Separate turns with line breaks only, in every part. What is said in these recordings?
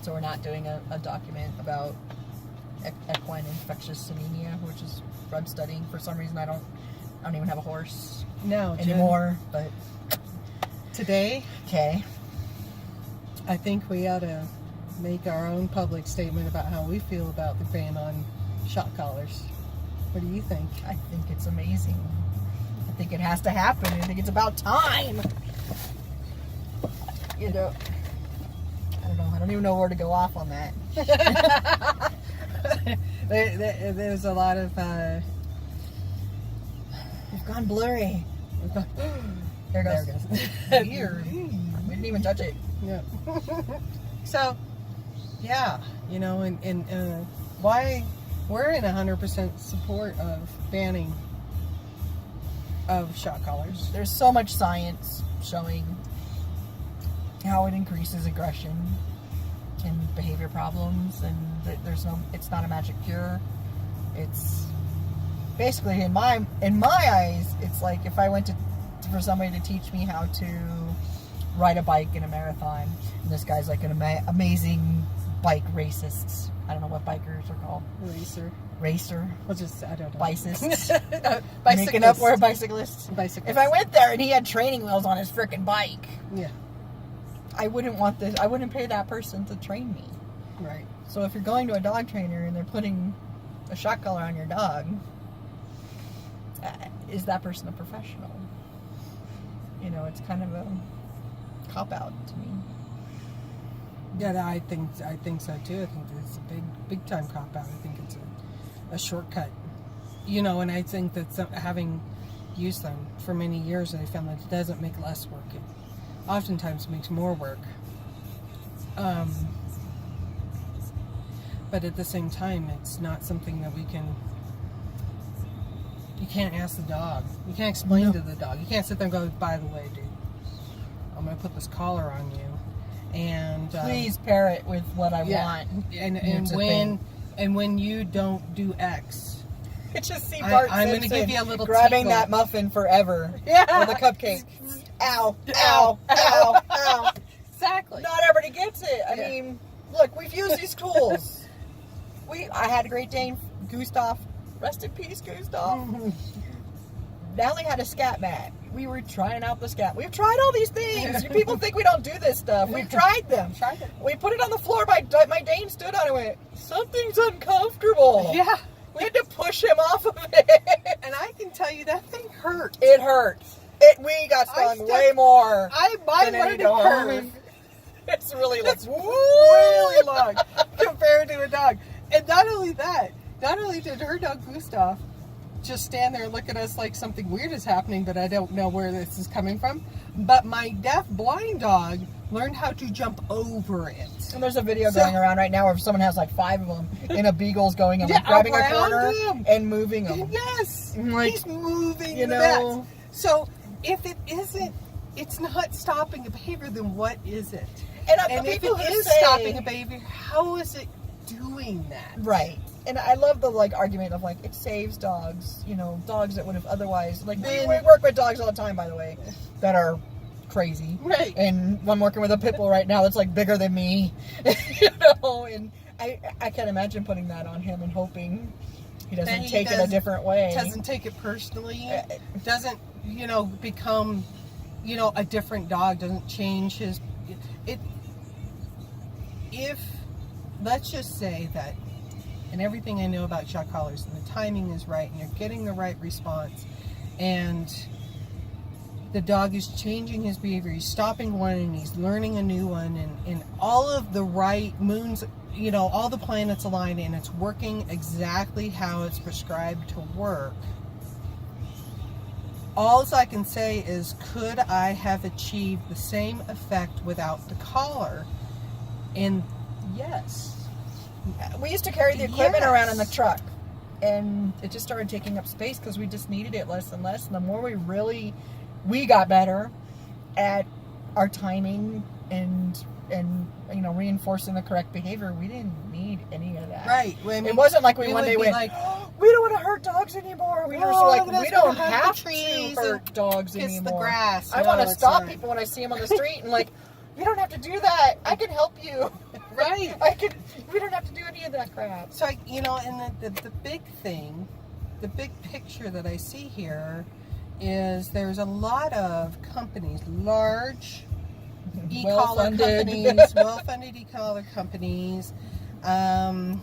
So we're not doing a document about equine infectious anemia, which is I'm studying. For some reason, I don't even have a horse anymore. But
today,
okay,
I think we ought to make our own public statement about how we feel about the ban on shock collars. What do you think?
I think it's amazing. I think it has to happen. I think it's about time. You know, I don't know. I don't even know where to go off on that.
There's a lot of.
We've gone blurry. There it goes. Weird. We didn't even touch it.
Yeah. So, yeah, you know, and why we're in 100% support of banning of shock collars.
There's so much science showing how it increases aggression and behavior problems, and it's not a magic cure. It's basically in my eyes, it's like if I went for somebody to teach me how to ride a bike in a marathon, and this guy's like an amazing bike racist. I don't know what bikers are called. Racer.
Well, just I don't know.
Bicyclist. Making up for a bicyclist. If I went there and he had training wheels on his freaking bike,
yeah,
I wouldn't want this. I wouldn't pay that person to train me.
Right.
So if you're going to a dog trainer and they're putting a shock collar on your dog, is that person a professional? You know, it's kind of a cop-out to me.
Yeah, I think so too. I think it's a big time cop-out. I think it's a shortcut. You know, and I think that having used them for many years, I found that it doesn't make less work. It oftentimes makes more work. But at the same time, it's not something that you can't ask the dog. You can't explain to the dog. You can't sit there and go, by the way, dude, I'm going to put this collar on you. And
please pair it with what I want.
And when you don't do X,
it's just see Bart
I'm going to give you a little
grabbing that muffin forever. Yeah. With a cupcake. Ow, ow, ow, ow.
Exactly.
Not everybody gets it. I mean, look, we've used these tools. I had a Great Dane, Gustav. Rest in peace, Gustav. Natalie had a scat mat. We were trying out the scat. We've tried all these things. People think we don't do this stuff. We've tried them. We put it on the floor. My Dane stood on it and went, something's uncomfortable.
Yeah.
We had to push him off of it.
And I can tell you that thing hurt.
It hurt. We got stung way more than any dog. It's really
really long compared to a dog. And not only did her dog Gustav just stand there and look at us like something weird is happening, but I don't know where this is coming from. But my deaf blind dog learned how to jump over it.
And there's a video going around right now where someone has like 5 of them, and a beagle's going and grabbing a corner and moving them.
Yes,
like,
he's moving.
You know.
So if it isn't, it's not stopping a behavior. Then what is it?
And
if it is stopping a behavior, how is it doing that?
Right. And I love the argument of it saves dogs, you know, dogs that would have otherwise we work with dogs all the time, by the way, that are crazy.
Right.
And I'm working with a pit bull right now that's bigger than me. You know, and I can't imagine putting that on him and hoping he doesn't take it a different way.
Doesn't take it personally. Doesn't, become, a different dog, doesn't change his let's just say that, and everything I know about shock collars, and the timing is right, and you're getting the right response, and the dog is changing his behavior, he's stopping one, and he's learning a new one, and all of the right moons, all the planets align, and it's working exactly how it's prescribed to work. All I can say is, could I have achieved the same effect without the collar? And yes.
We used to carry the equipment around in the truck, and it just started taking up space because we just needed it less and less. And the more we got better at our timing and reinforcing the correct behavior, we didn't need any of that.
Right. Well, I mean,
it wasn't like we one day went, we don't want to hurt dogs anymore. We don't have to hurt dogs anymore.
The grass.
I want to stop people when I see them on the street and you don't have to do that. I can help you.
Right. Right.
We don't have to do any of that crap.
So, and the big thing, the big picture that I see here is there's a lot of companies, large e-collar companies, well-funded e-collar companies, and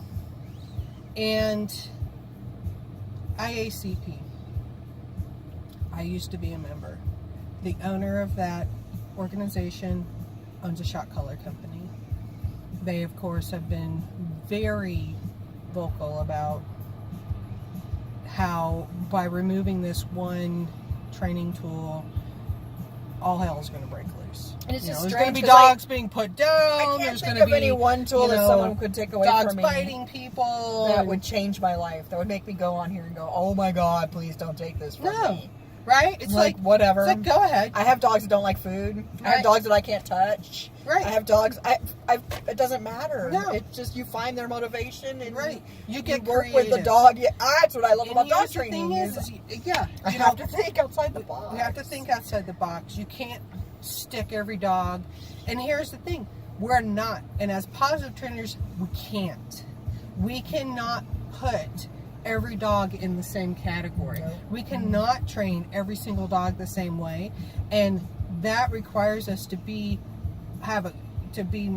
IACP. I used to be a member. The owner of that organization owns a shot collar company. They, of course, have been very vocal about how by removing this one training tool, all hell is going to break loose.
And it's just
there's
strange
going to be
'cause
dogs being put down.
There's
There's
going
going
to
to
be any one tool that someone could take away
dogs
from me
biting people.
that would change my life. That would make me go on here and go, "Oh my God, please don't take this from me."
Right? It's like
whatever.
It's like, go ahead.
I have dogs that don't like food. I have dogs that I can't touch.
Right.
I have dogs. It doesn't matter.
No.
It's just you find their motivation and
you get
work
creative.
with the dog. Yeah, that's what I love about dog
The
training.
thing is,
I have to think outside the box.
You have to think outside the box. You can't stick every dog. And here's the thing: we're not. And as positive trainers, we can't. We cannot put every dog in the same category.
Nope.
We cannot train every single dog the same way, and that requires us to be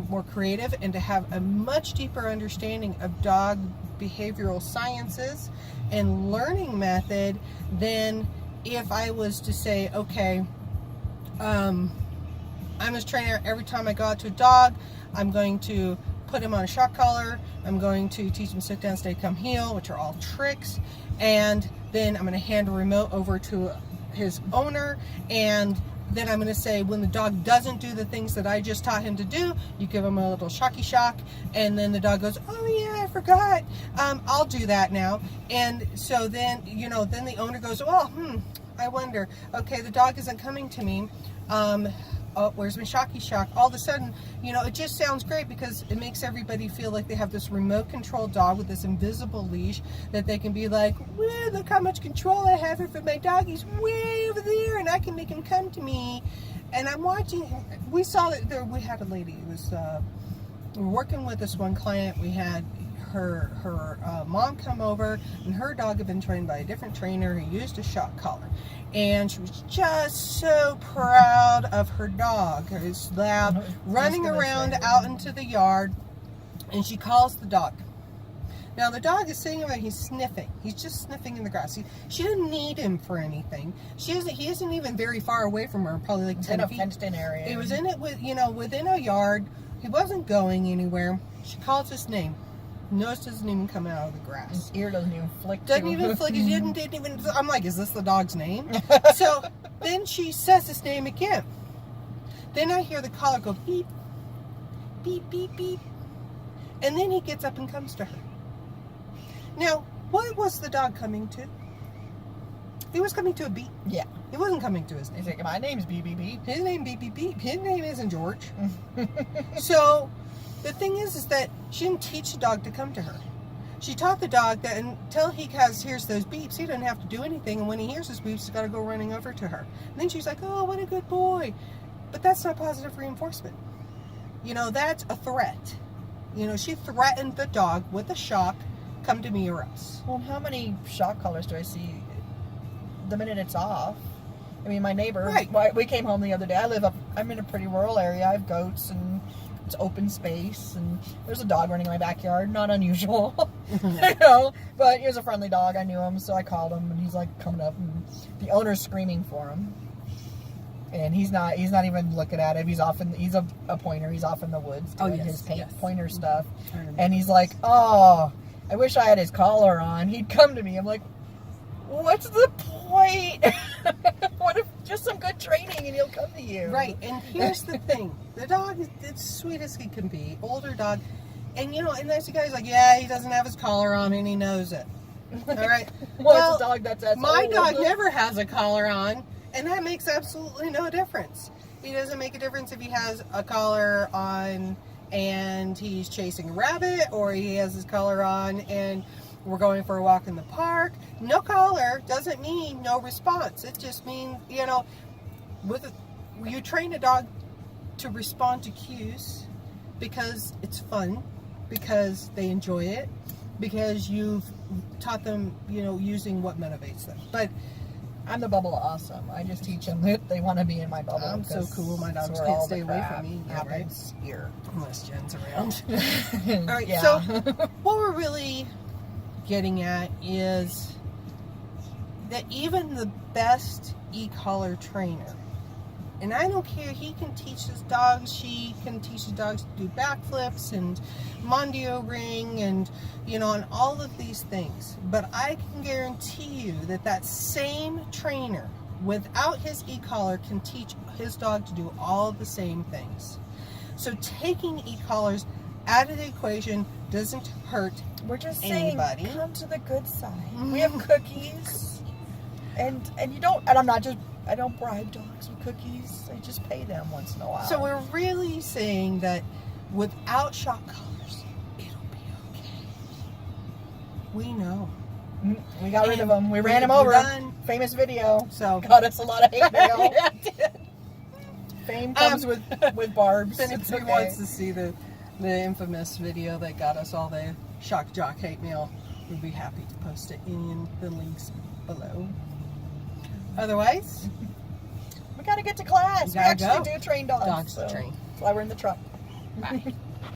more creative and to have a much deeper understanding of dog behavioral sciences and learning method than if I was to say, okay, I'm a trainer. Every time I go out to a dog, I'm going to put him on a shock collar. I'm going to teach him sit down, stay, come, heel, which are all tricks. And then I'm going to hand a remote over to his owner. And then I'm going to say, when the dog doesn't do the things that I just taught him to do, you give him a little shocky shock. And then the dog goes, oh yeah, I forgot. I'll do that now. And so then, then the owner goes, well, I wonder. Okay, the dog isn't coming to me. Oh, where's my shocky shock? All of a sudden, it just sounds great because it makes everybody feel like they have this remote control dog with this invisible leash that they can be like, whoa, look how much control I have over my dog. He's way over there and I can make him come to me. And I'm watching, we saw that we had a lady, it was, we were working with this one client. We had her mom come over, and her dog had been trained by a different trainer who used a shock collar. And she was just so proud of her dog, his lab, running around out into the yard, and she calls the dog. Now the dog is sitting there, he's sniffing. He's just sniffing in the grass. She didn't need him for anything. He isn't even very far away from her, probably like 10 feet.
In a fenced-in area.
He was in it within a yard. He wasn't going anywhere. She calls his name. Nose doesn't even come out of the grass.
His ear doesn't even flick.
Doesn't even flick. He didn't even. I'm like, is this the dog's name? So then she says his name again. Then I hear the collar go beep, beep, beep, beep. And then he gets up and comes to her. Now, what was the dog coming to? He was coming to a beep.
Yeah.
He wasn't coming to his name.
He's like, my name's Beep Beep Beep.
His name Beep Beep Beep. His name isn't George. So the thing is that she didn't teach the dog to come to her. She taught the dog that until he hears those beeps, he doesn't have to do anything. And when he hears those beeps, he's got to go running over to her. And then she's like, oh, what a good boy. But that's not positive reinforcement. That's a threat. She threatened the dog with a shock, come to me or else.
Well, how many shock collars do I see the minute it's off? I mean, my neighbor, we came home the other day. I'm in a pretty rural area. I have goats and it's open space and there's a dog running in my backyard. Not unusual, but he was a friendly dog. I knew him, so I called him and he's like coming up and the owner's screaming for him. And he's not even looking at him. He's a pointer. He's off in the woods doing his pointer stuff. And he's like, oh, I wish I had his collar on. He'd come to me. I'm like, what's the point? What if just some good training and he'll come to you?
Right. And here's the thing. The dog is as sweet as he can be. Older dog. And and that's the guy's like, yeah, he doesn't have his collar on and he knows it. All right.
Well, it's a dog that's
my
old.
dog never has a collar on, and that makes absolutely no difference. It doesn't make a difference if he has a collar on and he's chasing a rabbit, or he has his collar on and we're going for a walk in the park. No collar doesn't mean no response. It just means, you train a dog to respond to cues because it's fun, because they enjoy it, because you've taught them, you know, using what motivates them. But
I'm the bubble of awesome. I just teach them that they want to be in my bubble.
I'm so cool. My dogs
where
can't
all
stay
the
away
crap
from me. Yeah, right?
happens here.
Unless Jen's around. All right.
Yeah.
So what we're really getting at is that even the best e-collar trainer, and I don't care, he can teach his dogs, she can teach the dogs to do backflips and Mondio ring and, you know, and all of these things. But I can guarantee you that that same trainer, without his e-collar, can teach his dog to do all of the same things. So taking e-collars out of the equation doesn't hurt
We're just
anybody.
saying, come to the good side. We have cookies, and you don't. And I don't bribe dogs with cookies. I just pay them once in a while.
So we're really saying that without shock collars, it'll be okay. We know.
We got rid of
And
them. We ran them
we're
over.
done.
Famous video.
So
Got us a lot of hate mail.
Yeah, it did.
Fame comes with barbs.
If
It's
anybody
okay.
wants to see the infamous video that got us all the shock jock hate mail, we'd be happy to post it in the links below. Otherwise,
We gotta get to class. We
Gotta
actually
go.
do train dogs.
Dogs to
so
train.
That's why we're in the truck. Bye.